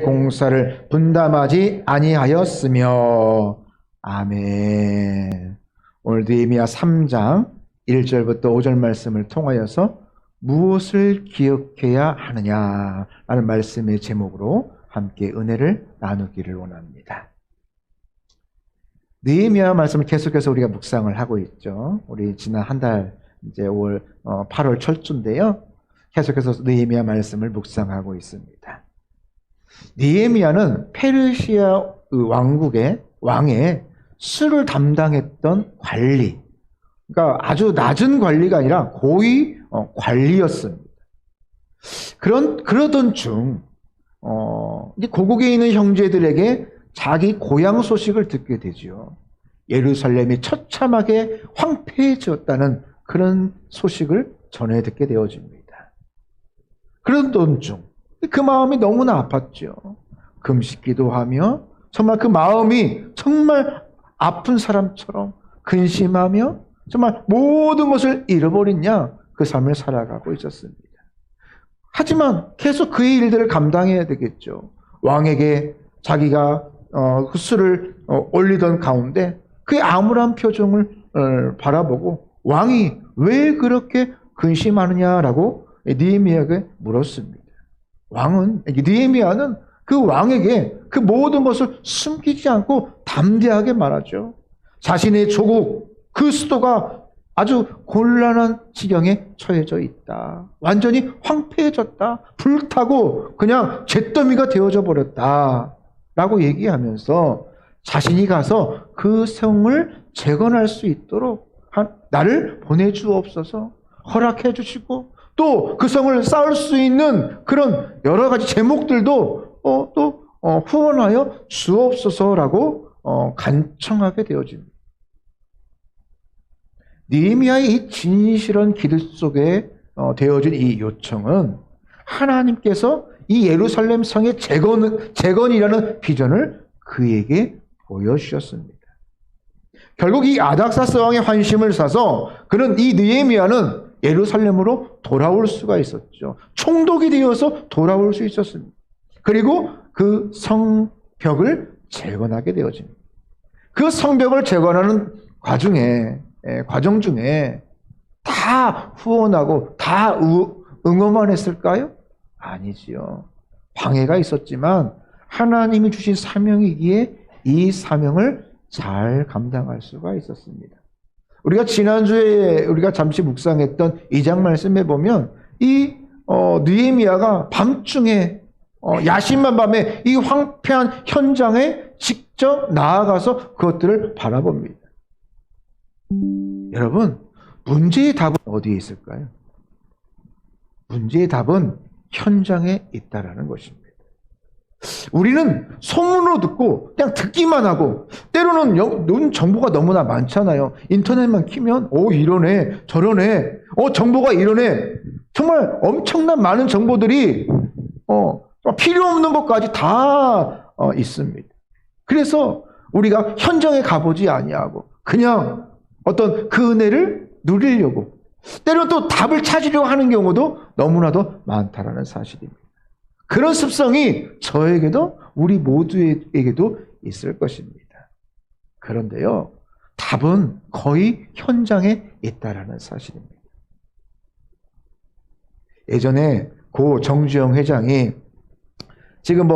공사를 분담하지 아니하였으며. 아멘. 오늘 느헤미야 3장 1절부터 5절 말씀을 통하여서 무엇을 기억해야 하느냐라는 말씀의 제목으로 함께 은혜를 나누기를 원합니다. 느헤미야 말씀을 계속해서 우리가 묵상을 하고 있죠. 우리 지난 한 달 이제 8월 철주인데요. 계속해서 느헤미야 말씀을 묵상하고 있습니다. 느헤미야는 페르시아 왕국의 왕의 수를 담당했던 관리, 그러니까 아주 낮은 관리가 아니라 고위 관리였습니다. 그러던 중 고국에 있는 형제들에게 자기 고향 소식을 듣게 되지요. 예루살렘이 처참하게 황폐해졌다는 그런 소식을 전해 듣게 되어집니다. 그러던 중 그 마음이 너무나 아팠죠. 금식 기도하며 정말 그 마음이 정말 아픈 사람처럼 근심하며 정말 모든 것을 잃어버린 그 삶을 살아가고 있었습니다. 하지만 계속 그의 일들을 감당해야 되겠죠. 왕에게 자기가 그 수를 올리던 가운데 그의 암울한 표정을 바라보고 왕이 왜 그렇게 근심하느냐라고 느헤미야에게 물었습니다. 느헤미야는 그 왕에게 그 모든 것을 숨기지 않고 담대하게 말하죠. 자신의 조국, 그 수도가 아주 곤란한 지경에 처해져 있다. 완전히 황폐해졌다. 불타고 그냥 잿더미가 되어져 버렸다. 라고 얘기하면서 자신이 가서 그 성을 재건할 수 있도록 나를 보내주옵소서 허락해 주시고 또 그 성을 쌓을 수 있는 그런 여러 가지 제목들도 또 후원하여 주옵소서라고 간청하게 되어집니다. 느헤미야의 이 진실한 기도 속에 되어진 이 요청은 하나님께서 이 예루살렘 성의 재건이라는 비전을 그에게 보여주셨습니다. 결국 이 아닥사스 왕의 환심을 사서 그는 이 느헤미야는 예루살렘으로 돌아올 수가 있었죠. 총독이 되어서 돌아올 수 있었습니다. 그리고 그 성벽을 재건하게 되어집니다. 그 성벽을 재건하는 과정 중에 다 후원하고 다 응원만 했을까요? 아니지요. 방해가 있었지만 하나님이 주신 사명이기에 이 사명을 잘 감당할 수가 있었습니다. 우리가 지난주에 우리가 잠시 묵상했던 2장 말씀에 보면 이 느헤미야가 밤중에 야심한 밤에 이 황폐한 현장에 직접 나아가서 그것들을 바라봅니다. 여러분, 문제의 답은 어디에 있을까요? 문제의 답은 현장에 있다라는 것입니다. 우리는 소문으로 듣고 그냥 듣기만 하고 때로는 정보가 너무나 많잖아요. 인터넷만 키면 이러네 저러네 정보가 이러네 정말 엄청난 많은 정보들이 필요 없는 것까지 다 있습니다. 그래서 우리가 현장에 가보지 아니하고 그냥 어떤 그 은혜를 누리려고 때로는 또 답을 찾으려고 하는 경우도 너무나도 많다라는 사실입니다. 그런 습성이 저에게도 우리 모두에게도 있을 것입니다. 그런데요, 답은 거의 현장에 있다라는 사실입니다. 예전에 고 정주영 회장이 지금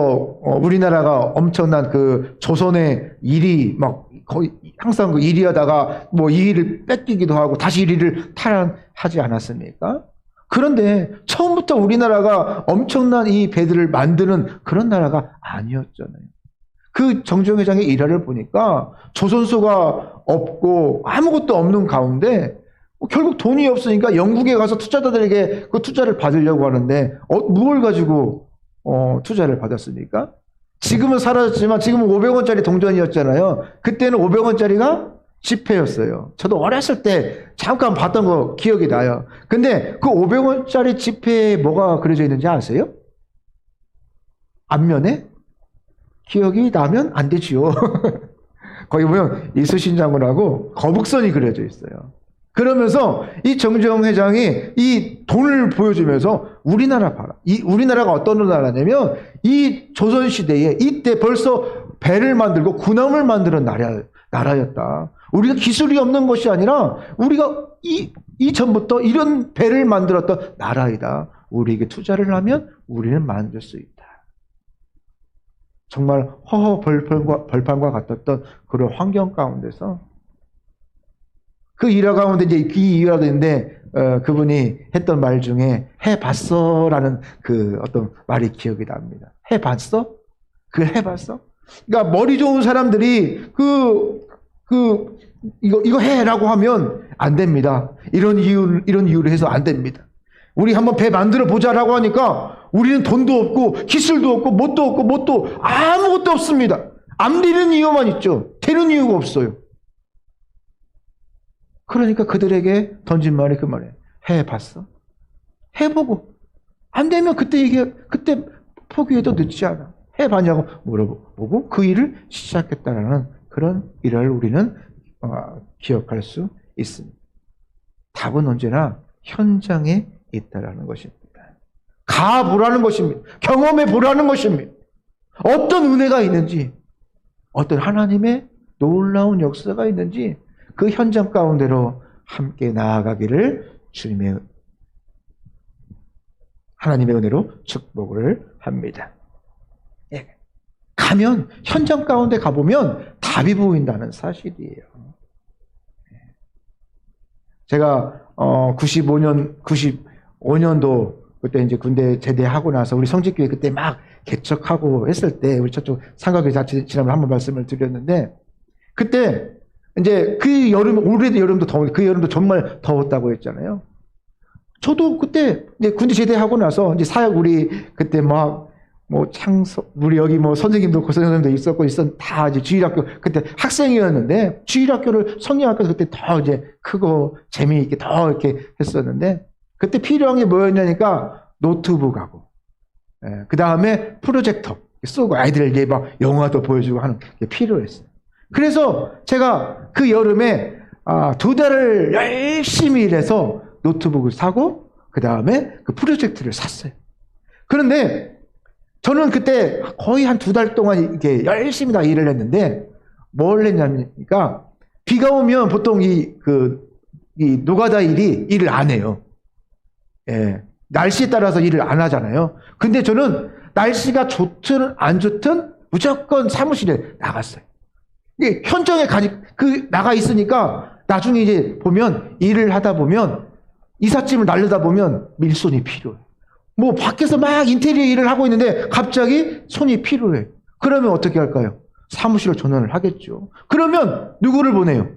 우리나라가 엄청난 그 조선의 일이 막 거의 항상 그 1위 하다가 2위를 뺏기기도 하고 다시 1위를 탈환하지 않았습니까? 그런데 처음부터 우리나라가 엄청난 이 배들을 만드는 그런 나라가 아니었잖아요. 그 정주영 회장의 일화를 보니까 조선소가 없고 아무것도 없는 가운데 결국 돈이 없으니까 영국에 가서 투자자들에게 그 투자를 받으려고 하는데 무엇을 가지고 투자를 받았습니까? 지금은 사라졌지만 지금은 500원짜리 동전이었잖아요. 그때는 500원짜리가 지폐였어요. 저도 어렸을 때 잠깐 봤던 거 기억이 나요. 근데 그 500원짜리 지폐에 뭐가 그려져 있는지 아세요? 앞면에? 기억이 나면 안 되지요. 거기 보면 이순신 장군하고 거북선이 그려져 있어요. 그러면서 이 정주영 회장이 이 돈을 보여주면서 우리나라 봐라. 우리나라가 어떤 나라냐면 이 조선시대에 이때 벌써 배를 만들고 군함을 만드는 나라였다. 우리가 기술이 없는 것이 아니라 우리가 이전부터 이런 배를 만들었던 나라이다. 우리에게 투자를 하면 우리는 만들 수 있다. 정말 벌판과 같았던 그런 환경 가운데서 그 일화 가운데 이제 이 일화도 있는데 그분이 했던 말 중에 해봤어라는 그 어떤 말이 기억이 납니다. 해봤어? 그걸 해봤어? 그러니까 머리 좋은 사람들이 이거 해라고 하면 안 됩니다. 이런 이유로 해서 안 됩니다. 우리 한번 배 만들어 보자라고 하니까 우리는 돈도 없고 기술도 없고 뭣도 아무것도 없습니다. 안 되는 이유만 있죠. 되는 이유가 없어요. 그러니까 그들에게 던진 말이 그 말이에요. 해봤어? 해보고 안 되면 그때 포기해도 늦지 않아. 해봤냐고 물어보고 그 일을 시작했다라는 그런 일을 우리는 기억할 수 있습니다. 답은 언제나 현장에 있다라는 것입니다. 가보라는 것입니다. 경험해 보라는 것입니다. 어떤 은혜가 있는지, 어떤 하나님의 놀라운 역사가 있는지 그 현장 가운데로 함께 나아가기를 주님의 하나님의 은혜로 축복을 합니다. 예. 가면 현장 가운데 가보면 답이 보인다는 사실이에요. 제가 95년도 그때 이제 군대 제대하고 나서 우리 성직교회 그때 막 개척하고 했을 때 우리 저쪽 상가교회 지난번에 한번 말씀을 드렸는데 그때 이제 그 여름 올해도 여름도 더운 그 여름도 정말 더웠다고 했잖아요. 저도 그때 이제 군대 제대하고 나서 이제 사역 우리 그때 우리 여기 선생님도 고선생님도 있었고 다 이제 주일학교 그때 학생이었는데 주일학교를 성경학교에서 그때 더 이제 크고 재미있게 더 이렇게 했었는데 그때 필요한 게 뭐였냐니까 노트북하고 그 다음에 프로젝터 쓰고 아이들에게 막 영화도 보여주고 하는 게 필요했어요. 그래서 제가 그 여름에 2달을 열심히 일해서 노트북을 사고 그 다음에 그 프로젝트를 샀어요. 그런데 저는 그때 거의 한 2달 동안 이렇게 열심히 다 일을 했는데 뭘 했냐니까 비가 오면 보통 이 노가다 일을 안 해요. 예. 날씨에 따라서 일을 안 하잖아요. 근데 저는 날씨가 좋든 안 좋든 무조건 사무실에 나갔어요. 이게 현장에 나가 있으니까 나중에 이제 보면 일을 하다 보면 이삿짐을 날르다 보면 밀손이 필요해요. 밖에서 막 인테리어 일을 하고 있는데 갑자기 손이 필요해. 그러면 어떻게 할까요? 사무실로 전화를 하겠죠. 그러면 누구를 보내요?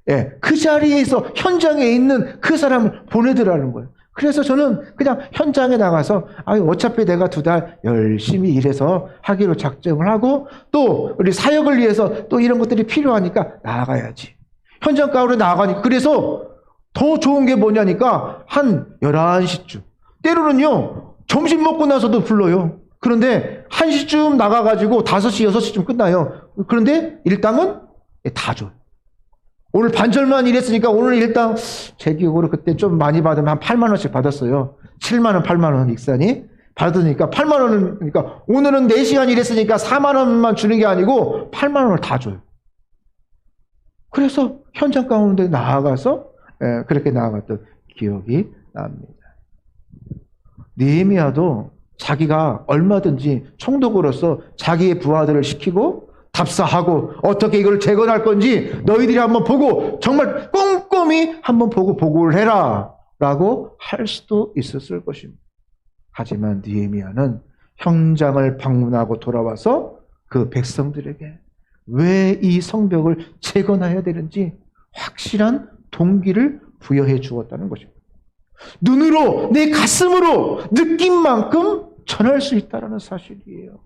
예, 그 자리에서 현장에 있는 그 사람을 보내더라는 거예요. 그래서 저는 그냥 현장에 나가서 어차피 내가 2달 열심히 일해서 하기로 작정을 하고 또 우리 사역을 위해서 또 이런 것들이 필요하니까 나가야지. 현장 가운데 나가니까 그래서 더 좋은 게 뭐냐니까 한 11시쯤 때로는요 점심 먹고 나서도 불러요. 그런데 1시쯤 나가가지고 5시, 6시쯤 끝나요. 그런데 일당은 다 줘요. 오늘 반절만 일했으니까 오늘 일당 제 기억으로 그때 좀 많이 받으면 한 8만 원씩 받았어요. 7만 원, 8만 원 익산이 받으니까 8만 원은 그러니까 오늘은 4시간 일했으니까 4만 원만 주는 게 아니고 8만 원을 다 줘요. 그래서 현장 가운데 나아가서 그렇게 나아갔던 기억이 납니다. 느헤미야도 자기가 얼마든지 총독으로서 자기의 부하들을 시키고 답사하고 어떻게 이걸 재건할 건지 너희들이 한번 보고 정말 꼼꼼히 한번 보고 보고를 해라 라고 할 수도 있었을 것입니다. 하지만 느헤미야는 현장을 방문하고 돌아와서 그 백성들에게 왜 이 성벽을 재건해야 되는지 확실한 동기를 부여해 주었다는 것입니다. 눈으로 내 가슴으로 느낀 만큼 전할 수 있다는 사실이에요.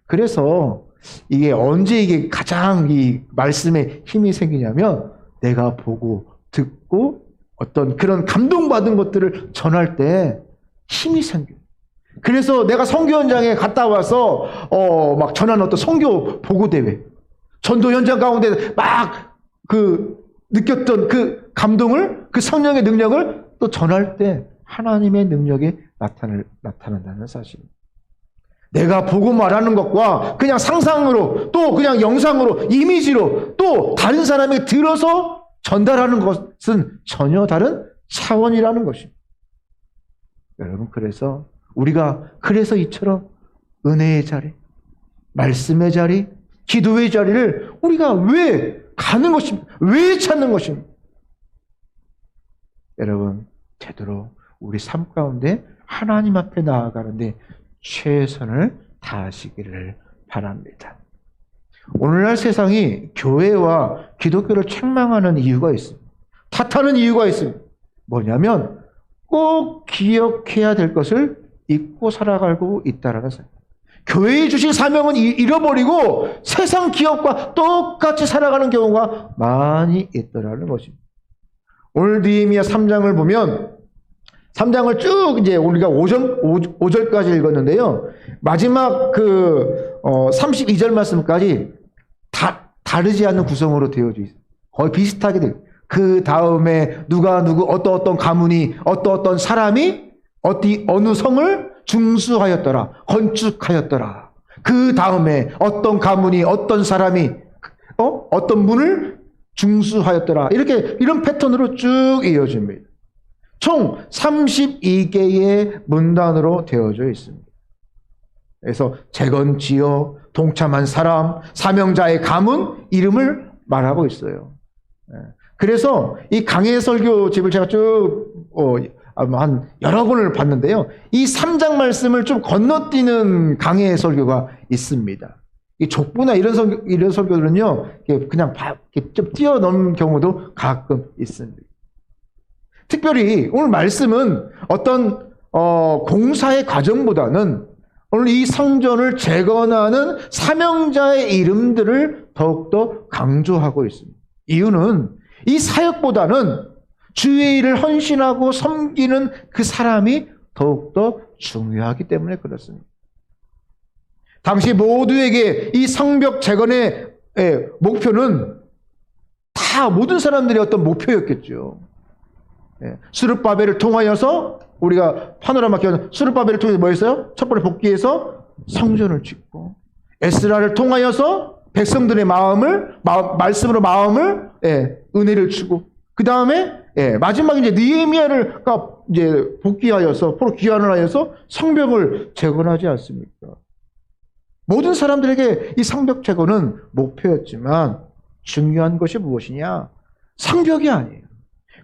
그래서 이게 언제 이게 가장 이 말씀에 힘이 생기냐면 내가 보고 듣고 어떤 그런 감동받은 것들을 전할 때 힘이 생겨요. 그래서 내가 선교 현장에 갔다 와서 막 전하는 어떤 선교 보고 대회, 전도 현장 가운데 막 느꼈던 그 감동을, 그 성령의 능력을 또 전할 때 하나님의 능력이 나타난다는 사실입니다. 내가 보고 말하는 것과 그냥 상상으로, 또 그냥 영상으로, 이미지로, 또 다른 사람이 들어서 전달하는 것은 전혀 다른 차원이라는 것입니다. 여러분, 우리가 이처럼 은혜의 자리, 말씀의 자리, 기도의 자리를 우리가 왜 가는 것입니까? 왜 찾는 것입니까? 여러분, 제대로 우리 삶 가운데 하나님 앞에 나아가는데 최선을 다하시기를 바랍니다. 오늘날 세상이 교회와 기독교를 책망하는 이유가 있습니다. 탓하는 이유가 있습니다. 뭐냐면 꼭 기억해야 될 것을 잊고 살아가고 있다라는 사실. 교회에 주신 사명은 잃어버리고 세상 기업과 똑같이 살아가는 경우가 많이 있더라는 것입니다. 오늘 느헤미야 3장을 보면 3장을 쭉 이제 우리가 5절까지 읽었는데요. 마지막 32절 말씀까지 다르지 않는 구성으로 되어져 있어요. 거의 비슷하게 돼요. 그 다음에 누구 어떤 가문이 어떤 사람이 어느 성을 중수하였더라, 건축하였더라. 그 다음에 어떤 가문이 어떤 사람이 어떤 문을 중수하였더라. 이런 패턴으로 쭉 이어집니다. 총 32개의 문단으로 되어져 있습니다. 그래서 재건지어, 동참한 사람, 사명자의 가문, 이름을 말하고 있어요. 그래서 이 강해 설교집을 제가 쭉 한 여러 권을 봤는데요. 이 3장 말씀을 좀 건너뛰는 강해 설교가 있습니다. 이 족보나 이런 설교들은요, 그냥 좀 뛰어넘는 경우도 가끔 있습니다. 특별히 오늘 말씀은 어떤 공사의 과정보다는 오늘 이 성전을 재건하는 사명자의 이름들을 더욱더 강조하고 있습니다. 이유는 이 사역보다는 주의 일을 헌신하고 섬기는 그 사람이 더욱더 중요하기 때문에 그렇습니다. 당시 모두에게 이 성벽 재건의 목표는 다 모든 사람들의 어떤 목표였겠죠. 스룹바벨을 통하여서 우리가 파노라마 기원 스룹바벨을 통해서 뭐 했어요? 첫 번째 복귀해서 성전을 짓고, 에스라를 통하여서 백성들의 말씀으로 마음을 은혜를 주고, 그 다음에 마지막에 이제 느헤미야를 이제 복귀하여서 포로 귀환을 하여서 성벽을 재건하지 않습니까? 모든 사람들에게 이 성벽 재건은 목표였지만 중요한 것이 무엇이냐? 성벽이 아니에요.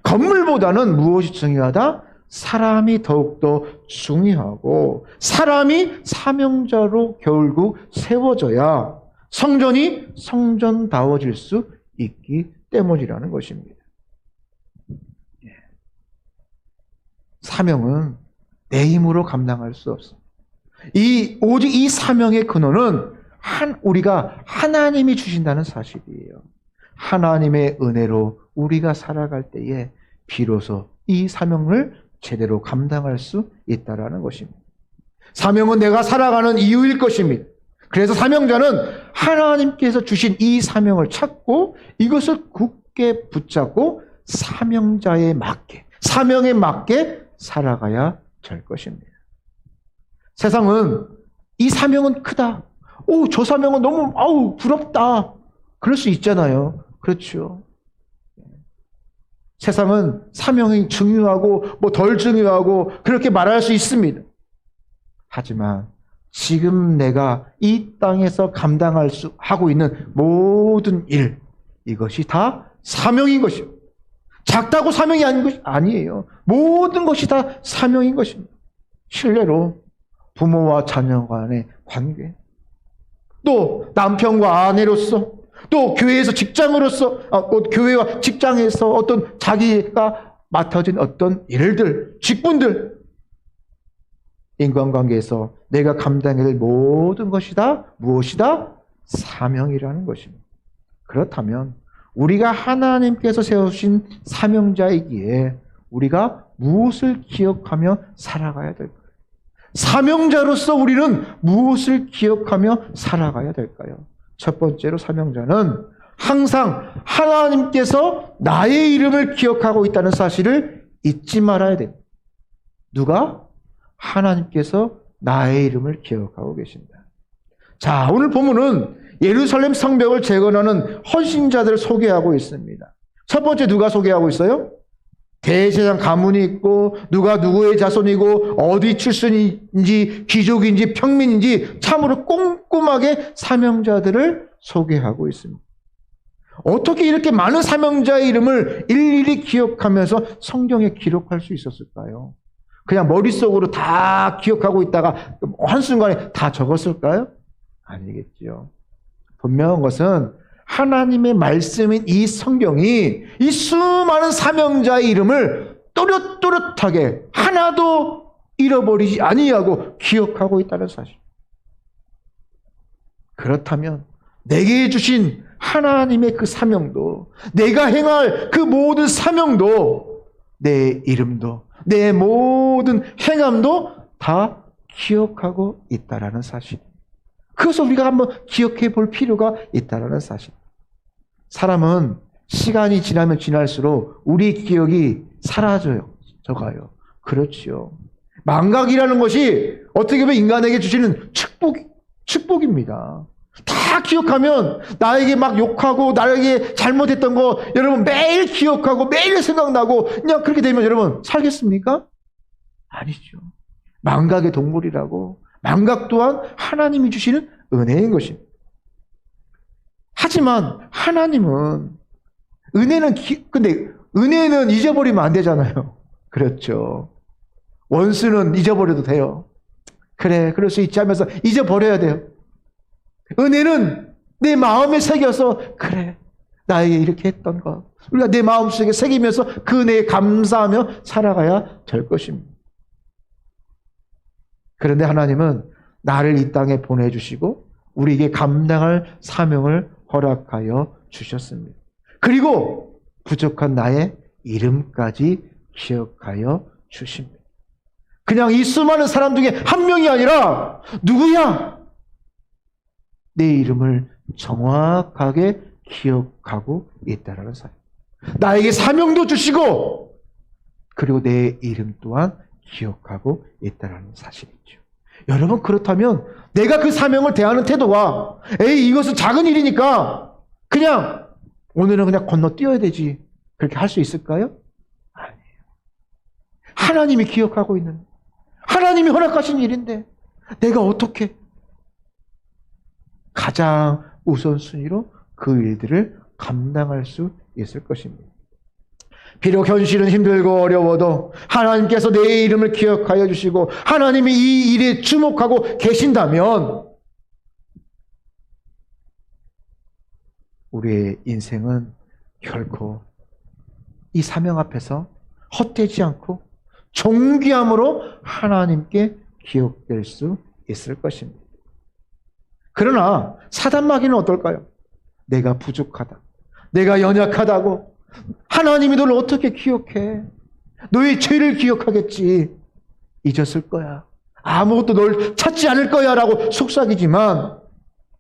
건물보다는 무엇이 중요하다? 사람이 더욱더 중요하고, 사람이 사명자로 결국 세워져야 성전이 성전다워질 수 있기 때문이라는 것입니다. 사명은 내 힘으로 감당할 수 없습니다. 오직 이 사명의 근원은 우리가 하나님이 주신다는 사실이에요. 하나님의 은혜로 우리가 살아갈 때에 비로소 이 사명을 제대로 감당할 수 있다는 것입니다. 사명은 내가 살아가는 이유일 것입니다. 그래서 사명자는 하나님께서 주신 이 사명을 찾고 이것을 굳게 붙잡고 사명자에 맞게, 사명에 맞게 살아가야 될 것입니다. 세상은 이 사명은 크다. 저 사명은 너무 부럽다. 그럴 수 있잖아요. 그렇죠. 세상은 사명이 중요하고 덜 중요하고 그렇게 말할 수 있습니다. 하지만 지금 내가 이 땅에서 감당할 수 하고 있는 모든 일, 이것이 다 사명인 것입니다. 작다고 사명이 아닌 것이 아니에요. 모든 것이 다 사명인 것입니다. 실례로 부모와 자녀 간의 관계, 또 남편과 아내로서, 또 교회에서 직장으로서, 교회와 직장에서 어떤 자기가 맡아진 어떤 일들, 직분들, 인간관계에서 내가 감당해야 될 모든 것이 다 무엇이다? 사명이라는 것입니다. 그렇다면 우리가 하나님께서 세우신 사명자이기에 우리가 무엇을 기억하며 살아가야 될까요? 사명자로서 우리는 무엇을 기억하며 살아가야 될까요? 첫 번째로 사명자는 항상 하나님께서 나의 이름을 기억하고 있다는 사실을 잊지 말아야 돼. 누가? 하나님께서 나의 이름을 기억하고 계신다. 자, 오늘 본문은 예루살렘 성벽을 재건하는 헌신자들을 소개하고 있습니다. 첫 번째 누가 소개하고 있어요? 대제사장 가문이 있고 누가 누구의 자손이고 어디 출신인지 귀족인지 평민인지 참으로 꼼꼼하게 사명자들을 소개하고 있습니다. 어떻게 이렇게 많은 사명자의 이름을 일일이 기억하면서 성경에 기록할 수 있었을까요? 그냥 머릿속으로 다 기억하고 있다가 한순간에 다 적었을까요? 아니겠죠. 분명한 것은 하나님의 말씀인 이 성경이 이 수많은 사명자의 이름을 또렷또렷하게 하나도 잃어버리지 아니하고 기억하고 있다는 사실. 그렇다면 내게 주신 하나님의 그 사명도, 내가 행할 그 모든 사명도, 내 이름도, 내 모든 행함도 다 기억하고 있다라는 사실. 그것을 우리가 한번 기억해 볼 필요가 있다라는 사실. 사람은 시간이 지나면 지날수록 우리 기억이 사라져요. 적어요. 그렇지요. 망각이라는 것이 어떻게 보면 인간에게 주시는 축복입니다. 다 기억하면 나에게 막 욕하고 나에게 잘못했던 거 여러분 매일 기억하고 매일 생각나고 그냥 그렇게 되면 여러분 살겠습니까? 아니죠. 망각의 동물이라고. 망각 또한 하나님이 주시는 은혜인 것입니다. 하지만 하나님은 근데 은혜는 잊어버리면 안 되잖아요. 그렇죠. 원수는 잊어버려도 돼요. 그래, 그럴 수 있지 하면서 잊어버려야 돼요. 은혜는 내 마음에 새겨서 그래, 나에게 이렇게 했던 거 우리가 내 마음속에 새기면서 그 은혜에 감사하며 살아가야 될 것입니다. 그런데 하나님은 나를 이 땅에 보내주시고 우리에게 감당할 사명을 허락하여 주셨습니다. 그리고 부족한 나의 이름까지 기억하여 주십니다. 그냥 이 수많은 사람 중에 한 명이 아니라 누구야? 내 이름을 정확하게 기억하고 있다는 사실. 나에게 사명도 주시고 그리고 내 이름 또한 기억하고 있다는 사실이죠. 여러분 그렇다면 내가 그 사명을 대하는 태도가 이것은 작은 일이니까 그냥 오늘은 그냥 건너뛰어야 되지 그렇게 할 수 있을까요? 아니에요. 하나님이 기억하고 있는 하나님이 허락하신 일인데 내가 어떻게 가장 우선순위로 그 일들을 감당할 수 있을 것입니다. 비록 현실은 힘들고 어려워도 하나님께서 내 이름을 기억하여 주시고 하나님이 이 일에 주목하고 계신다면 우리의 인생은 결코 이 사명 앞에서 헛되지 않고 존귀함으로 하나님께 기억될 수 있을 것입니다. 그러나 사단마귀는 어떨까요? 내가 부족하다. 내가 연약하다고. 하나님이 너를 어떻게 기억해? 너의 죄를 기억하겠지. 잊었을 거야. 아무것도 널 찾지 않을 거야 라고 속삭이지만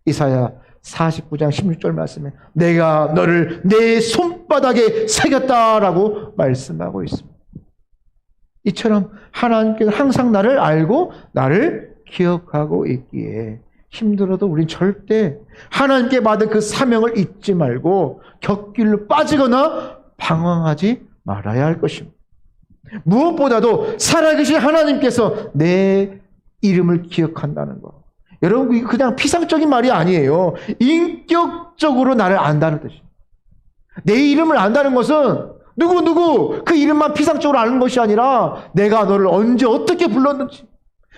이사야 49장 16절 말씀에 내가 너를 내 손바닥에 새겼다라고 말씀하고 있습니다. 이처럼 하나님께서 항상 나를 알고 나를 기억하고 있기에 힘들어도 우린 절대 하나님께 받은 그 사명을 잊지 말고 곁길로 빠지거나 방황하지 말아야 할 것입니다. 무엇보다도 살아계신 하나님께서 내 이름을 기억한다는 것. 여러분 이게 그냥 피상적인 말이 아니에요. 인격적으로 나를 안다는 뜻입니다. 내 이름을 안다는 것은 누구 그 이름만 피상적으로 아는 것이 아니라 내가 너를 언제 어떻게 불렀는지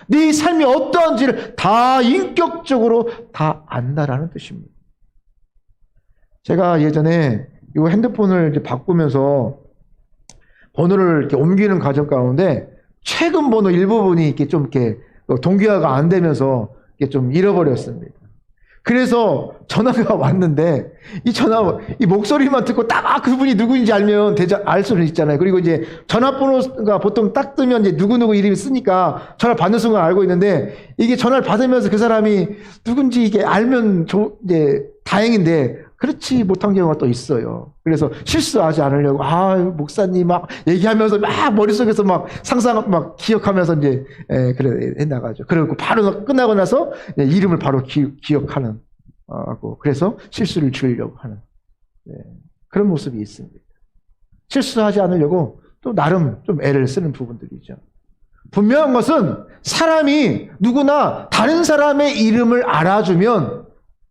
네 삶이 어떠한지를 다 인격적으로 다 안다라는 뜻입니다. 제가 예전에 이 핸드폰을 이제 바꾸면서 번호를 이렇게 옮기는 과정 가운데 최근 번호 일부분이 이렇게 좀 이렇게 동기화가 안 되면서 이렇게 좀 잃어버렸습니다. 그래서 전화가 왔는데 이 목소리만 듣고 딱 그분이 누구인지 알면 알 수는 있잖아요. 그리고 이제 전화번호가 보통 딱 뜨면 이제 누구 이름이 쓰니까 전화 받는 순간 알고 있는데 이게 전화를 받으면서 그 사람이 누군지 이게 알면 이제 다행인데 그렇지 못한 경우가 또 있어요. 그래서 실수하지 않으려고, 목사님 막 얘기하면서 막 머릿속에서 막 상상, 막 기억하면서 이제, 그래, 해나가죠. 그리고 바로 끝나고 나서 이름을 바로 기억하는, 하고, 그래서 실수를 줄이려고 하는, 그런 모습이 있습니다. 실수하지 않으려고 또 나름 좀 애를 쓰는 부분들이죠. 분명한 것은 사람이 누구나 다른 사람의 이름을 알아주면,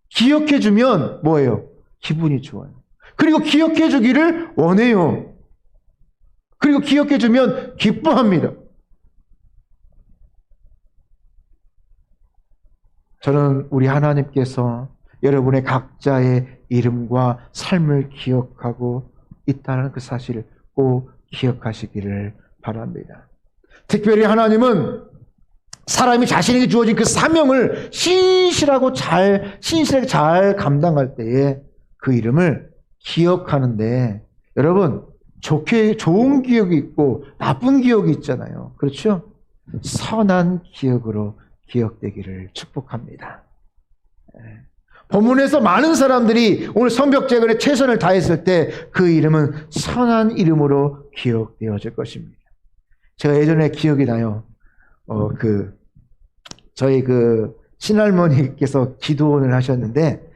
기억해주면 뭐예요? 기분이 좋아요. 그리고 기억해주기를 원해요. 그리고 기억해주면 기뻐합니다. 저는 우리 하나님께서 여러분의 각자의 이름과 삶을 기억하고 있다는 그 사실을 꼭 기억하시기를 바랍니다. 특별히 하나님은 사람이 자신에게 주어진 그 사명을 신실하게 잘 감당할 때에 그 이름을 기억하는데, 여러분, 좋은 기억이 있고 나쁜 기억이 있잖아요. 그렇죠? 선한 기억으로 기억되기를 축복합니다. 본문에서 많은 사람들이 오늘 성벽재건에 최선을 다했을 때 그 이름은 선한 이름으로 기억되어질 것입니다. 제가 예전에 기억이 나요. 저희 신할머니께서 기도원을 하셨는데,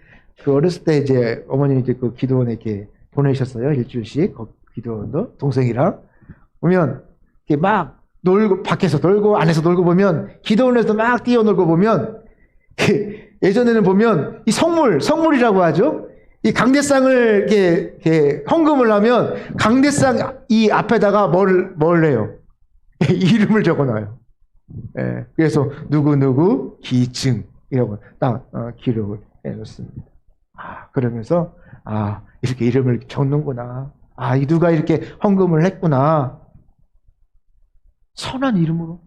어렸을 때 이제 어머님이 이제 그 기도원에 이렇게 보내셨어요. 일주일씩. 기도원도 동생이랑. 보면, 이렇게 막 놀고, 밖에서 놀고, 안에서 놀고 보면, 기도원에서 막 뛰어놀고 보면, 예전에는 보면, 이 성물이라고 하죠? 이 강대상을 이렇게 헌금을 하면, 강대상 이 앞에다가 뭘 해요? 이름을 적어놔요. 그래서 누구누구 기증이라고 딱 기록을 해놓습니다. 그러면서 이렇게 이름을 적는구나. 이 누가 이렇게 헌금을 했구나. 선한 이름으로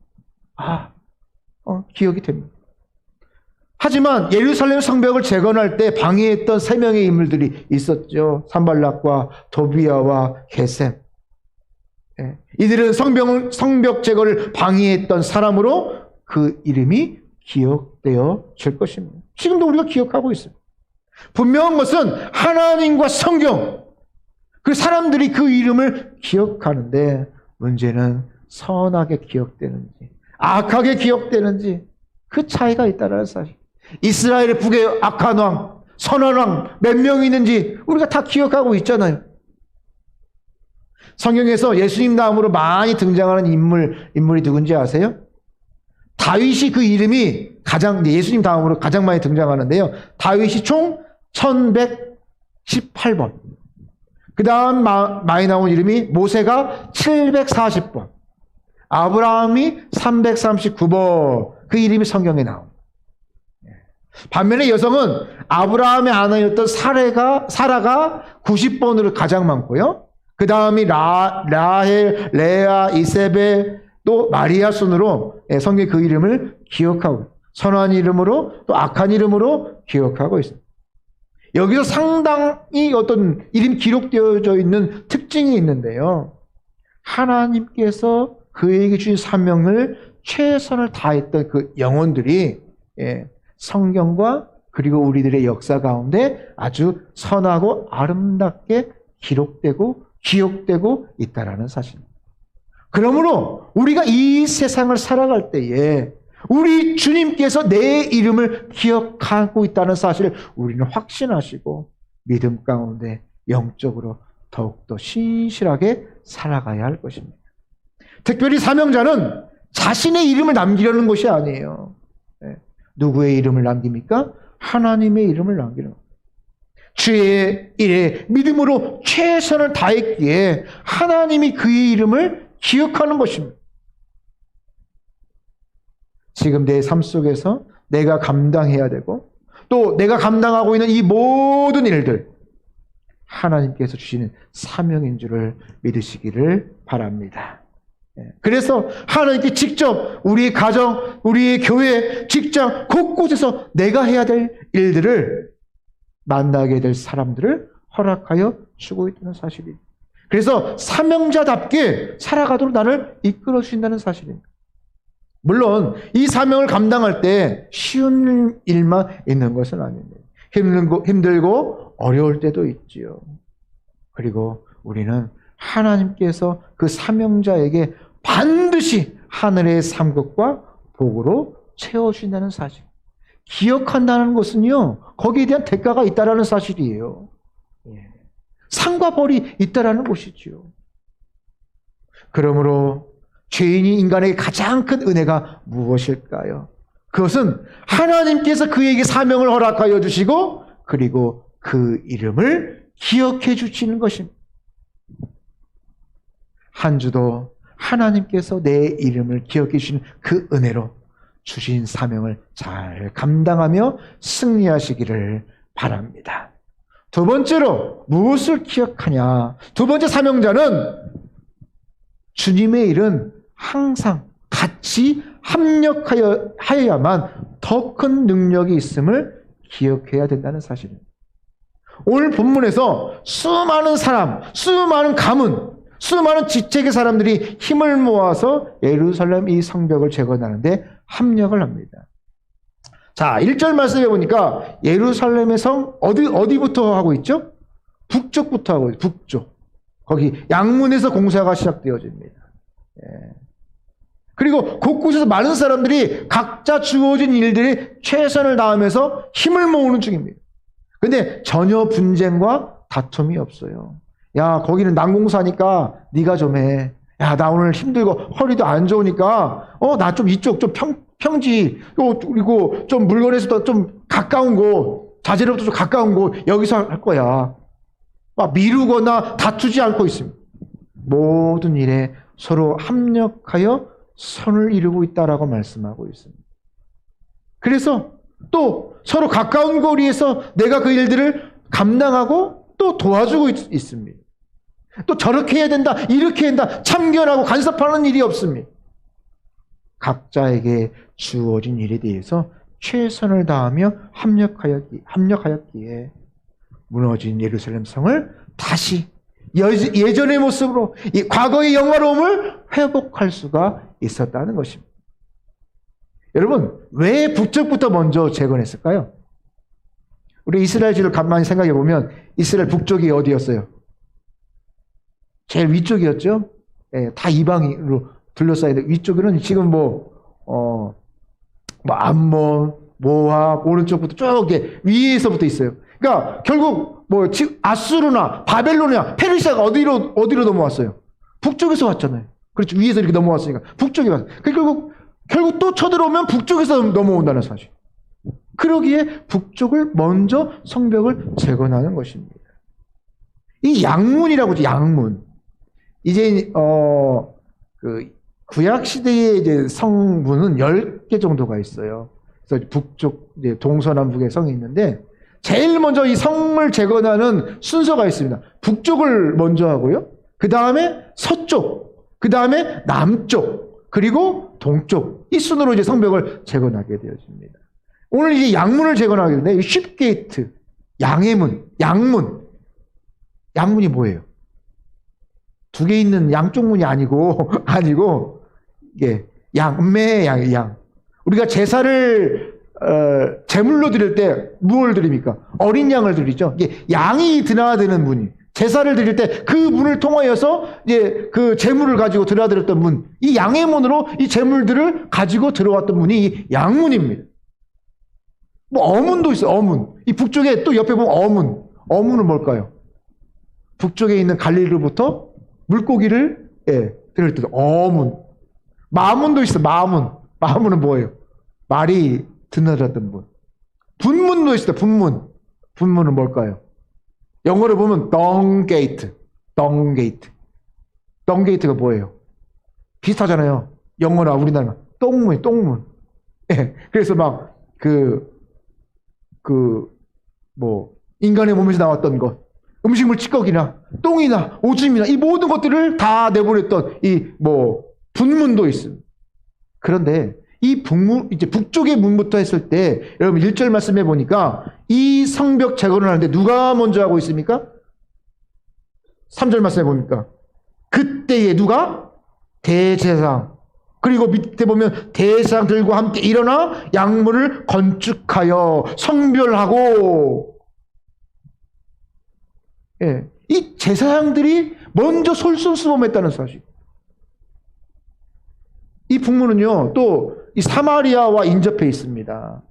기억이 됩니다. 하지만 예루살렘 성벽을 재건할 때 방해했던 3명의 인물들이 있었죠. 산발락과 도비아와 게셈. 이들은 성벽 제거를 방해했던 사람으로 그 이름이 기억되어 질 것입니다. 지금도 우리가 기억하고 있습니다. 분명한 것은 하나님과 성경, 그 사람들이 그 이름을 기억하는데, 문제는 선하게 기억되는지 악하게 기억되는지 그 차이가 있다는 사실. 이스라엘의 북에 악한 왕, 선한 왕 몇 명 있는지 우리가 다 기억하고 있잖아요. 성경에서 예수님 다음으로 많이 등장하는 인물이 누군지 아세요? 다윗이 그 이름이 예수님 다음으로 가장 많이 등장하는데요. 다윗이 총 1118번. 그 다음 많이 나온 이름이 모세가 740번. 아브라함이 339번. 그 이름이 성경에 나옵니다. 반면에 여성은 아브라함의 아내였던 사라가 90번으로 가장 많고요. 그 다음이 라헬, 레아, 이세벨, 또 마리아 순으로 성경의 그 이름을 기억하고, 선한 이름으로 또 악한 이름으로 기억하고 있습니다. 여기서 상당히 어떤 이름 기록되어져 있는 특징이 있는데요. 하나님께서 그에게 주신 사명을 최선을 다했던 그 영혼들이 성경과 그리고 우리들의 역사 가운데 아주 선하고 아름답게 기록되고 기억되고 있다라는 사실입니다. 그러므로 우리가 이 세상을 살아갈 때에 우리 주님께서 내 이름을 기억하고 있다는 사실을 우리는 확신하시고 믿음 가운데 영적으로 더욱더 신실하게 살아가야 할 것입니다. 특별히 사명자는 자신의 이름을 남기려는 것이 아니에요. 누구의 이름을 남깁니까? 하나님의 이름을 남기는 겁니다. 주의 일에 믿음으로 최선을 다했기에 하나님이 그의 이름을 기억하는 것입니다. 지금 내 삶 속에서 내가 감당해야 되고 또 내가 감당하고 있는 이 모든 일들 하나님께서 주시는 사명인 줄을 믿으시기를 바랍니다. 그래서 하나님께 직접 우리의 가정, 우리의 교회, 직장 곳곳에서 내가 해야 될 일들을 만나게 될 사람들을 허락하여 주고 있다는 사실입니다. 그래서 사명자답게 살아가도록 나를 이끌어 주신다는 사실입니다. 물론 이 사명을 감당할 때 쉬운 일만 있는 것은 아닙니다. 힘들고 어려울 때도 있지요. 그리고 우리는 하나님께서 그 사명자에게 반드시 하늘의 상급과 복으로 채워주신다는 사실. 기억한다는 것은요, 거기에 대한 대가가 있다라는 사실이에요. 상과 벌이 있다라는 것이지요. 그러므로 죄인이 인간에게 가장 큰 은혜가 무엇일까요? 그것은 하나님께서 그에게 사명을 허락하여 주시고 그리고 그 이름을 기억해 주시는 것입니다. 한 주도 하나님께서 내 이름을 기억해 주신 그 은혜로 주신 사명을 잘 감당하며 승리하시기를 바랍니다. 두 번째로 무엇을 기억하냐? 두 번째 사명자는 주님의 일은 항상 같이 합력하여야만 더 큰 능력이 있음을 기억해야 된다는 사실입니다. 오늘 본문에서 수많은 사람, 수많은 가문, 수많은 지책의 사람들이 힘을 모아서 예루살렘 이 성벽을 재건하는데 합력을 합니다. 자, 1절 말씀해 보니까 예루살렘의 성 어디부터 하고 있죠? 북쪽부터 하고 있어요. 북쪽. 거기 양문에서 공사가 시작되어집니다. 그리고 곳곳에서 많은 사람들이 각자 주어진 일들이 최선을 다하면서 힘을 모으는 중입니다. 근데 전혀 분쟁과 다툼이 없어요. 야, 거기는 난공사니까 네가 좀 해. 야, 나 오늘 힘들고 허리도 안 좋으니까 나 좀 이쪽 좀 평지 그리고 좀 물건에서도 좀 가까운 곳, 자재로부터 좀 가까운 곳 여기서 할 거야. 막 미루거나 다투지 않고 있습니다. 모든 일에 서로 합력하여 선을 이루고 있다라고 말씀하고 있습니다. 그래서 또 서로 가까운 거리에서 내가 그 일들을 감당하고 또 도와주고 있습니다. 또 저렇게 해야 된다, 이렇게 해야 된다, 참견하고 간섭하는 일이 없습니다. 각자에게 주어진 일에 대해서 최선을 다하며 합력하였기에 무너진 예루살렘 성을 다시 예전의 모습으로 이 과거의 영화로움을 회복할 수가 있었다는 것입니다. 여러분, 왜 북쪽부터 먼저 재건했을까요? 우리 이스라엘 지를 간만히 생각해 보면 이스라엘 북쪽이 어디였어요? 제일 위쪽이었죠? 다 이방으로 둘러싸야 돼. 위쪽에는 지금 암몬, 모압, 오른쪽부터 쭉 위에서부터 있어요. 그러니까 결국 아수르나 바벨론이나 페르시아가 어디로 넘어왔어요? 북쪽에서 왔잖아요. 그렇죠. 위에서 이렇게 넘어왔으니까 북쪽에 왔어요. 결국 또 쳐들어오면 북쪽에서 넘어온다는 사실. 그러기에 북쪽을 먼저 성벽을 재건하는 것입니다. 이 양문이라고 하죠. 양문. 이제 그 구약 시대의 이제 성문은 10개 정도가 있어요. 그래서 북쪽 이제 동서남북의 성이 있는데 제일 먼저 이 성을 재건하는 순서가 있습니다. 북쪽을 먼저 하고요. 그 다음에 서쪽, 그 다음에 남쪽, 그리고 동쪽. 이 순으로 이제 성벽을 재건하게 되어집니다. 오늘 이제 양문을 재건하게 되는데 쉽게이트, 양의 문, 양문. 양문이 뭐예요? 두 개 있는 양쪽 문이 아니고 이게 양매의 양. 우리가 제사를 제물로 드릴 때 무엇을 드립니까? 어린 양을 드리죠. 이게 양이 드나드는 문이. 제사를 드릴 때 그 문을 통하여서 이제 그 제물을 가지고 드나들었던 문. 이 양의 문으로 이 제물들을 가지고 들어왔던 문이 이 양문입니다. 어문도 있어요. 어문. 이 북쪽에 또 옆에 보면 어문. 어문은 뭘까요? 북쪽에 있는 갈릴리로부터 물고기를 들을 때 어문. 마문도 있어. 마문. 마문은 뭐예요? 말이 드나들었던 문. 분문도 있어요. 분문. 분문은 뭘까요? 영어로 보면 덩게이트. 덩게이트. 덩게이트가 뭐예요? 비슷하잖아요. 영어나 우리나라 똥문. 똥문. 그래서 막 인간의 몸에서 나왔던 것, 음식물 찌꺼기나 똥이나 오줌이나 이 모든 것들을 다 내보냈던 분문도 있습니다. 그런데 이 이제 북쪽의 문부터 했을 때 여러분 1절 말씀해 보니까 이 성벽 재건을 하는데 누가 먼저 하고 있습니까? 3절 말씀해 보니까 그때에 누가? 대제사장 그리고 밑에 보면 대제사장들과 함께 일어나 양문을 건축하여 성별하고, 예, 이 제사장들이 먼저 솔선수범했다는 사실. 이 북문은요, 또 이 사마리아와 인접해 있습니다.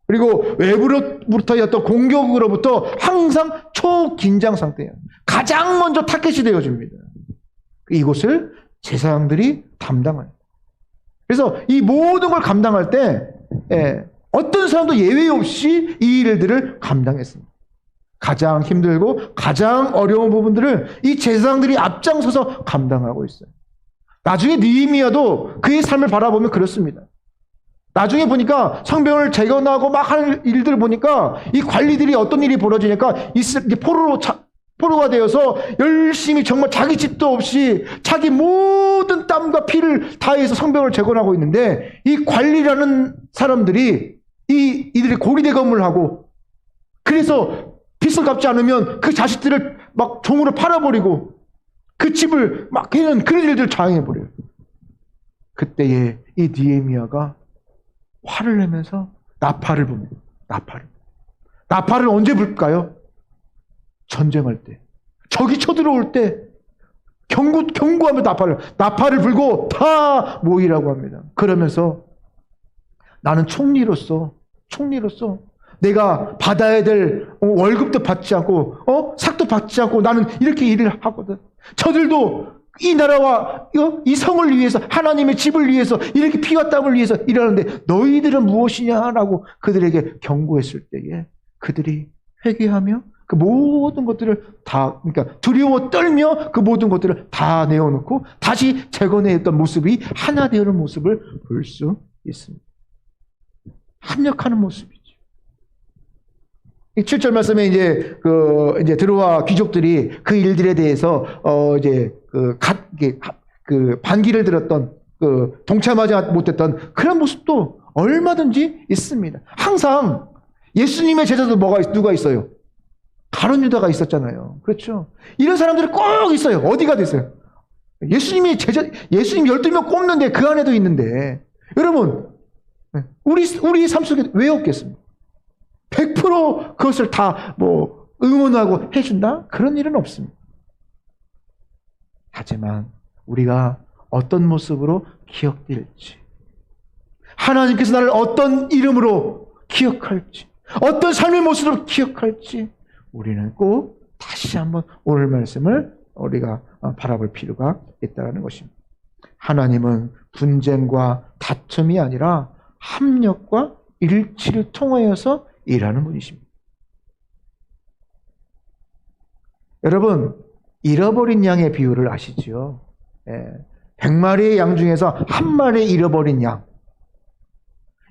그리고 외부로부터의 어떤 공격으로부터 항상 초긴장 상태예요. 가장 먼저 타겟이 되어집니다. 이곳을 제사장들이 담당해요. 그래서 이 모든 걸 감당할 때, 예, 어떤 사람도 예외 없이 이 일들을 감당했습니다. 가장 힘들고 가장 어려운 부분들을 이 제사장들이 앞장서서 감당하고 있어요. 나중에 느헤미야도 그의 삶을 바라보면 그렇습니다. 나중에 보니까 성벽을 재건하고 막 하는 일들을 보니까 이 관리들이 어떤 일이 벌어지니까 포로가 되어서 열심히 정말 자기 집도 없이 자기 모든 땀과 피를 다해서 성벽을 재건하고 있는데, 이 관리라는 사람들이 이들이 고리대검을 하고, 그래서 빚을 갚지 않으면 그 자식들을 막 종으로 팔아버리고 그 집을 막 해는 그런 일들을 자행해버려요. 그때에 이 느헤미야가 화를 내면서 나팔을 붑니다. 나팔을 언제 불까요? 전쟁할 때, 적이 쳐들어올 때 경고하며 나팔을 불고 다 모이라고 합니다. 그러면서 나는 총리로서 내가 받아야 될 월급도 받지 않고 삭도 받지 않고 나는 이렇게 일을 하거든. 저들도 이 나라와 이 성을 위해서, 하나님의 집을 위해서 이렇게 피와 땀을 위해서 일하는데 너희들은 무엇이냐라고 그들에게 경고했을 때에 그들이 회개하며 그 모든 것들을 다, 그러니까 두려워 떨며 그 모든 것들을 다 내어놓고 다시 재건했던 모습이 하나 되는 모습을 볼 수 있습니다. 합력하는 모습이죠. 이 7절 말씀에 이제 드로아 귀족들이 그 일들에 대해서 반기를 들었던, 동참하지 못했던 그런 모습도 얼마든지 있습니다. 항상 예수님의 제자도 누가 있어요? 가룟 유다가 있었잖아요. 그렇죠? 이런 사람들이 꼭 있어요. 어디가 됐어요? 예수님 12명 꼽는데 그 안에도 있는데, 여러분, 우리 삶 속에 왜 없겠습니까? 100% 그것을 다 응원하고 해준다? 그런 일은 없습니다. 하지만 우리가 어떤 모습으로 기억될지, 하나님께서 나를 어떤 이름으로 기억할지, 어떤 삶의 모습으로 기억할지 우리는 꼭 다시 한번 오늘 말씀을 우리가 바라볼 필요가 있다는 것입니다. 하나님은 분쟁과 다툼이 아니라 합력과 일치를 통하여서 일하는 분이십니다. 여러분, 잃어버린 양의 비유를 아시죠? 100마리의 양 중에서 한 마리 잃어버린 양.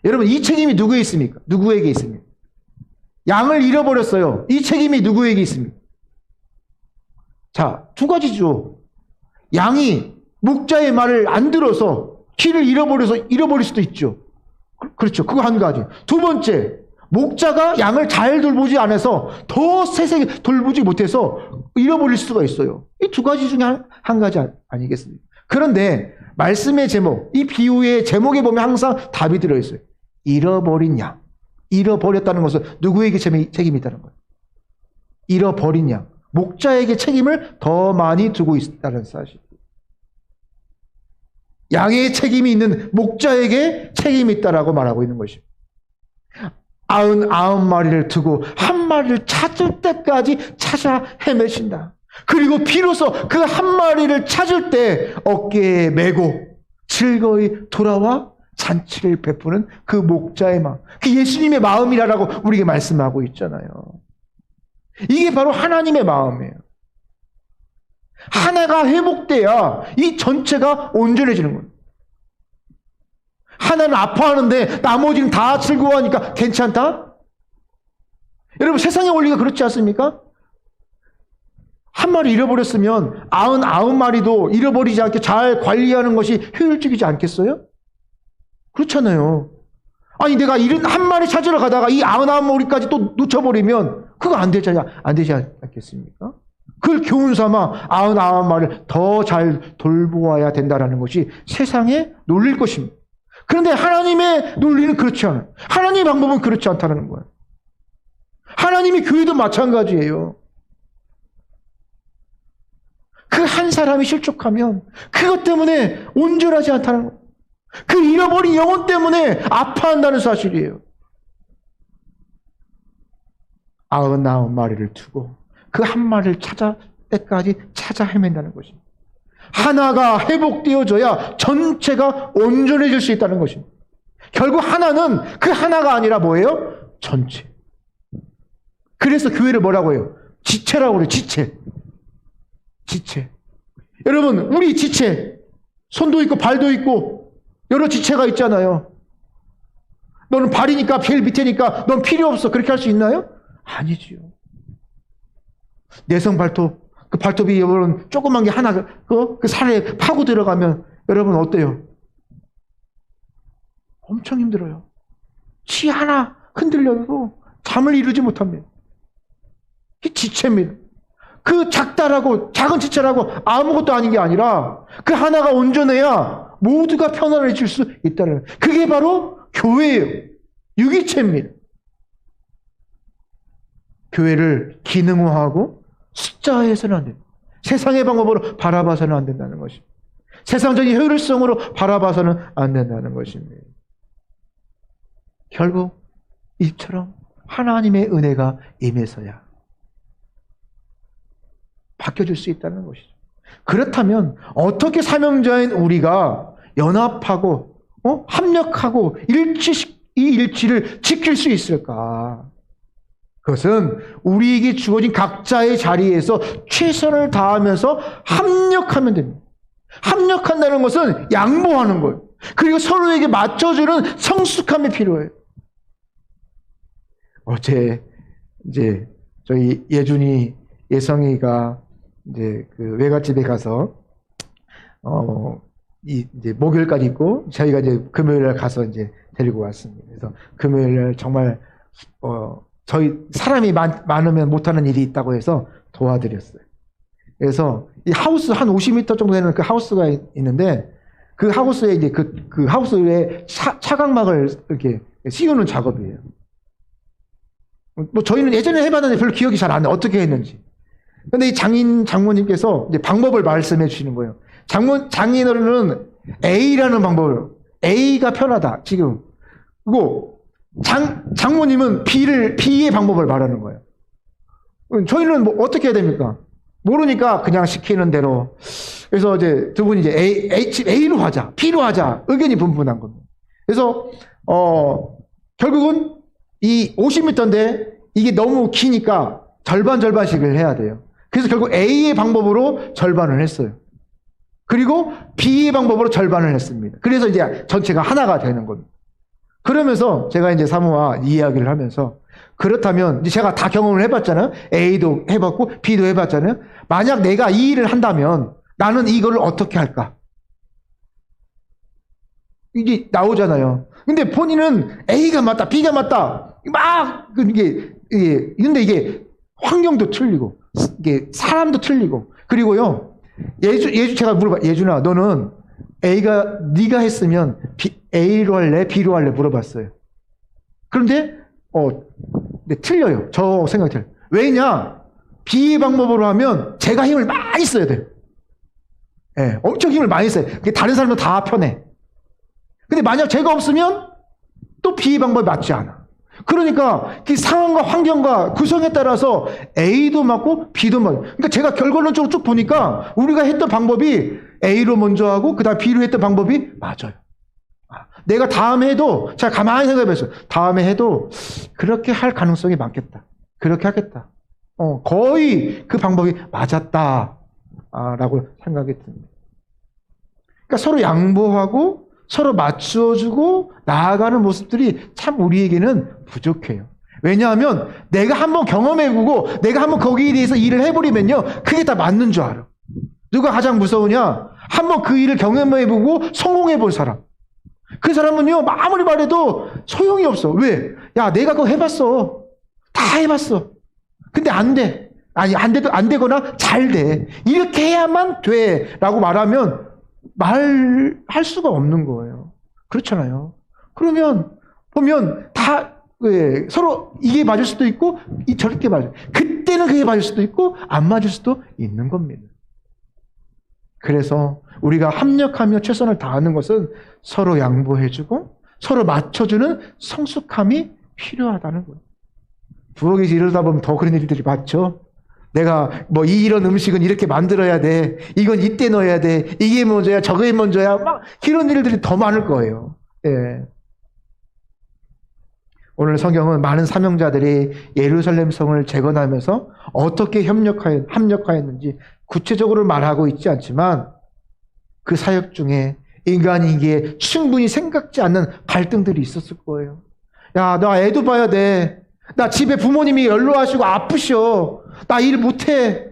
여러분, 이 책임이 누구에 있습니까? 누구에게 있습니까? 양을 잃어버렸어요. 이 책임이 누구에게 있습니까? 자, 두 가지죠. 양이 목자의 말을 안 들어서 길을 잃어버릴 수도 있죠. 그렇죠. 그거 한 가지. 두 번째, 목자가 양을 잘 돌보지 않아서 더 세세하게 돌보지 못해서 잃어버릴 수가 있어요. 이 두 가지 중에 한 가지 아니겠습니까? 그런데 말씀의 제목, 이 비유의 제목에 보면 항상 답이 들어있어요. 잃어버린 양. 잃어버렸다는 것은 누구에게 책임이 있다는 거예요? 잃어버린 양. 목자에게 책임을 더 많이 두고 있다는 사실. 양의 책임이 있는 목자에게 책임이 있다라고 말하고 있는 것입니다. 99마리를 두고 한 마리를 찾을 때까지 찾아 헤매신다. 그리고 비로소 그 한 마리를 찾을 때 어깨에 메고 즐거이 돌아와 잔치를 베푸는 그 목자의 마음. 그 예수님의 마음이라고 우리에게 말씀하고 있잖아요. 이게 바로 하나님의 마음이에요. 하나가 회복돼야 이 전체가 온전해지는 거예요. 하나는 아파하는데 나머지는 다 즐거워하니까 괜찮다? 여러분, 세상의 원리가 그렇지 않습니까? 한 마리 잃어버렸으면 99마리도 잃어버리지 않게 잘 관리하는 것이 효율적이지 않겠어요? 그렇잖아요. 아니, 내가 한 마리 찾으러 가다가 이 99마리까지 또 놓쳐버리면 그거 안 되지 않겠습니까? 그걸 교훈 삼아 99마리를 더 잘 돌보아야 된다는 것이 세상에 놀릴 것입니다. 그런데 하나님의 논리는 그렇지 않아요. 하나님의 방법은 그렇지 않다는 거예요. 하나님의 교회도 마찬가지예요. 그 한 사람이 실족하면 그것 때문에 온전하지 않다는 거예요. 그 잃어버린 영혼 때문에 아파한다는 사실이에요. 99마리를 두고 그 한 마리를 찾아 때까지 찾아 헤맨다는 것입니다. 하나가 회복되어져야 전체가 온전해질 수 있다는 것입니다. 결국 하나는 그 하나가 아니라 뭐예요? 전체. 그래서 교회를 뭐라고 해요? 지체라고 그래요. 지체. 지체. 여러분, 우리 지체, 손도 있고 발도 있고 여러 지체가 있잖아요. 너는 발이니까 제일 밑에니까 넌 필요 없어. 그렇게 할 수 있나요? 아니지요. 내성 발톱, 그 발톱이 여러분 조그만 게 하나 그 살에 파고 들어가면 여러분 어때요? 엄청 힘들어요. 치 하나 흔들려도 잠을 이루지 못합니다. 이 지체입니다. 그 작다라고 작은 지체라고 아무것도 아닌 게 아니라 그 하나가 온전해야 모두가 편안해질 수 있다는 그게 바로 교회예요. 유기체입니다. 교회를 기능화하고 숫자화해서는 안 됩니다. 세상의 방법으로 바라봐서는 안 된다는 것입니다. 세상적인 효율성으로 바라봐서는 안 된다는 것입니다. 결국 이처럼 하나님의 은혜가 임해서야 바뀌어질 수 있다는 것이죠. 그렇다면 어떻게 사명자인 우리가 연합하고 합력하고 이 일치를 지킬 수 있을까? 그것은 우리에게 주어진 각자의 자리에서 최선을 다하면서 합력하면 됩니다. 합력한다는 것은 양보하는 거예요. 그리고 서로에게 맞춰주는 성숙함이 필요해요. 어제 이제 저희 예준이 예성이가 이제 그 외갓집에 가서 이제 목요일까지 있고 저희가 이제 금요일에 가서 이제 데리고 왔습니다. 그래서 금요일날 정말 저희 사람이 많으면 못하는 일이 있다고 해서 도와드렸어요. 그래서 이 하우스 한 50m 정도 되는 그 하우스가 있는데 그 하우스에 이제 그 하우스에 차광막을 이렇게 씌우는 작업이에요. 뭐 저희는 예전에 해봤는데 별로 기억이 잘 안 나요. 어떻게 했는지. 근데 이 장모님께서 이제 방법을 말씀해 주시는 거예요. 장인어른은 A라는 방법을, A가 편하다, 지금. 그리고 장모님은 B의 방법을 말하는 거예요. 저희는 뭐 어떻게 해야 됩니까? 모르니까 그냥 시키는 대로. 그래서 이제 두 분이 이제 A로 하자, B로 하자, 의견이 분분한 겁니다. 그래서, 결국은 이 50m인데 이게 너무 기니까 절반씩을 해야 돼요. 그래서 결국 A의 방법으로 절반을 했어요. 그리고 B의 방법으로 절반을 했습니다. 그래서 이제 전체가 하나가 되는 겁니다. 그러면서 제가 이제 사모와 이야기를 하면서 그렇다면 이제 제가 다 경험을 해봤잖아요. A도 해봤고 B도 해봤잖아요. 만약 내가 이 일을 한다면 나는 이거를 어떻게 할까? 이게 나오잖아요. 근데 본인은 A가 맞다, B가 맞다. 막 근데 이게 환경도 틀리고 이게 사람도 틀리고 그리고요. 제가 물어봐. 예준아, 너는 네가 했으면 A로 할래, B로 할래 물어봤어요. 그런데 네, 틀려요. 저 생각이 틀려요. 왜냐? B의 방법으로 하면 제가 힘을 많이 써야 돼요. 네, 엄청 힘을 많이 써요. 다른 사람도 다 편해. 근데 만약 제가 없으면 또 B의 방법이 맞지 않아. 그러니까 그 상황과 환경과 구성에 따라서 A도 맞고 B도 맞고. 그러니까 제가 결과론적으로 쭉 보니까 우리가 했던 방법이 A로 먼저 하고 그다음 B로 했던 방법이 맞아요. 내가 다음에 해도 제가 가만히 생각해봤어요. 다음에 해도 그렇게 할 가능성이 많겠다. 그렇게 하겠다. 거의 그 방법이 맞았다라고 생각이 듭니다. 그러니까 서로 양보하고 서로 맞추어주고 나아가는 모습들이 참 우리에게는 부족해요. 왜냐하면 내가 한번 경험해보고 내가 한번 거기에 대해서 일을 해버리면요. 그게 다 맞는 줄 알아. 누가 가장 무서우냐? 한번 그 일을 경험해보고 성공해본 사람. 그 사람은요. 아무리 말해도 소용이 없어. 왜? 야, 내가 그거 해봤어. 다 해봤어. 근데 안 돼. 아니, 안 되거나 잘 돼. 이렇게 해야만 돼. 라고 말하면 말할 수가 없는 거예요. 그렇잖아요. 그러면, 보면 다, 서로 이게 맞을 수도 있고, 저렇게 맞을. 그때는 그게 맞을 수도 있고, 안 맞을 수도 있는 겁니다. 그래서 우리가 합력하며 최선을 다하는 것은 서로 양보해주고, 서로 맞춰주는 성숙함이 필요하다는 거예요. 부엌에서 이러다 보면 더 그런 일들이 많죠. 내가 뭐 이런 음식은 이렇게 만들어야 돼. 이건 이때 넣어야 돼. 이게 먼저야, 저게 먼저야. 막 이런 일들이 더 많을 거예요. 예. 오늘 성경은 많은 사명자들이 예루살렘 성을 재건하면서 어떻게 합력하였는지 구체적으로 말하고 있지 않지만 그 사역 중에 인간이기에 충분히 생각지 않는 갈등들이 있었을 거예요. 야, 나 애도 봐야 돼. 나 집에 부모님이 연로하시고 아프셔. 나 일 못해.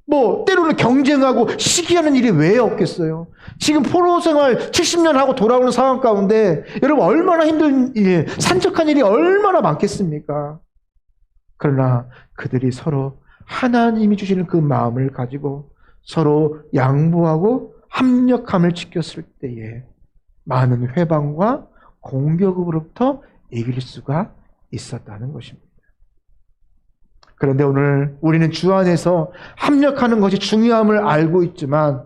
뭐 때로는 경쟁하고 시기하는 일이 왜 없겠어요. 지금 포로 생활 70년 하고 돌아오는 상황 가운데 여러분 얼마나 힘든 일, 산적한 일이 얼마나 많겠습니까? 그러나 그들이 서로 하나님이 주시는 그 마음을 가지고 서로 양보하고 합력함을 지켰을 때에 많은 회방과 공격으로부터 이길 수가 있었다는 것입니다. 그런데 오늘 우리는 주 안에서 합력하는 것이 중요함을 알고 있지만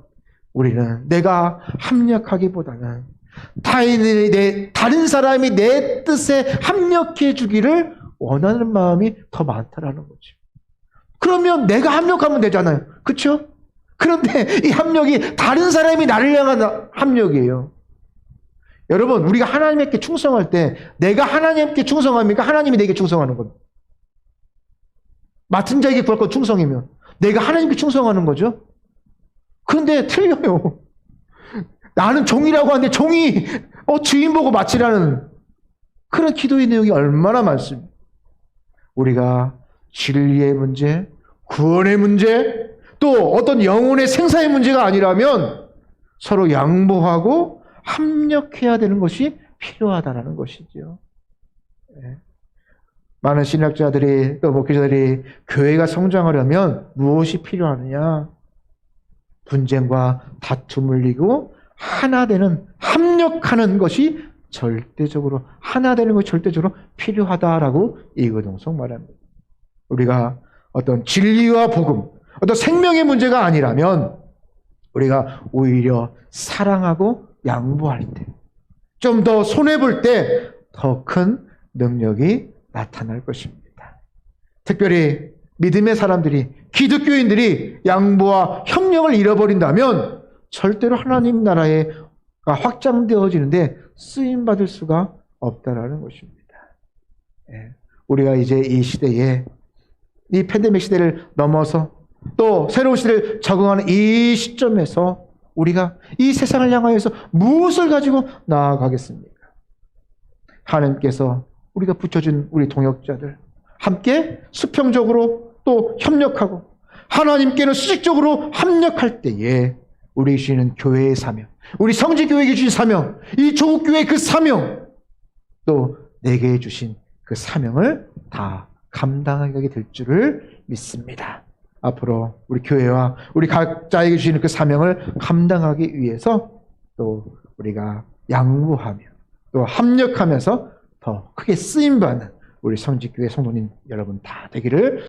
우리는 내가 합력하기보다는 다른 사람이 내 뜻에 합력해 주기를 원하는 마음이 더 많다라는 거죠. 그러면 내가 합력하면 되잖아요. 그렇죠? 그런데 이 합력이 다른 사람이 나를 향한 합력이에요. 여러분, 우리가 하나님께 충성할 때 내가 하나님께 충성합니까? 하나님이 내게 충성하는 겁니다. 맡은 자에게 구할 것 충성이면 내가 하나님께 충성하는 거죠. 그런데 틀려요. 나는 종이라고 하는데 종이 주인 보고 마치라는 그런 기도의 내용이 얼마나 많습니다. 우리가 진리의 문제, 구원의 문제, 또 어떤 영혼의 생사의 문제가 아니라면 서로 양보하고 합력해야 되는 것이 필요하다는 것이죠. 네. 많은 신학자들이 또 목회자들이 교회가 성장하려면 무엇이 필요하느냐? 분쟁과 다툼을 이기고 하나 되는 합력하는 것이 절대적으로 하나 되는 것이 절대적으로 필요하다라고 이거동성 말합니다. 우리가 어떤 진리와 복음, 어떤 생명의 문제가 아니라면 우리가 오히려 사랑하고 양보할 때, 좀 더 손해볼 때 더 큰 능력이 나타날 것입니다. 특별히 믿음의 사람들이, 기독교인들이 양보와 협력을 잃어버린다면 절대로 하나님 나라가 확장되어지는데 쓰임받을 수가 없다라는 것입니다. 우리가 이제 이 시대에, 이 팬데믹 시대를 넘어서 또 새로운 시대를 적응하는 이 시점에서 우리가 이 세상을 향하여서 무엇을 가지고 나아가겠습니까? 하나님께서 우리가 붙여준 우리 동역자들 함께 수평적으로 또 협력하고 하나님께는 수직적으로 합력할 때에 우리 주시는 교회의 사명, 우리 성지교회에게 주신 사명, 이 조국교회의 그 사명, 또 내게 주신 그 사명을 다 감당하게 될 줄을 믿습니다. 앞으로 우리 교회와 우리 각자에게 주시는 그 사명을 감당하기 위해서 또 우리가 양보하며 또 합력하면서 더 크게 쓰임받는 우리 성지교회 성도님 여러분 다 되기를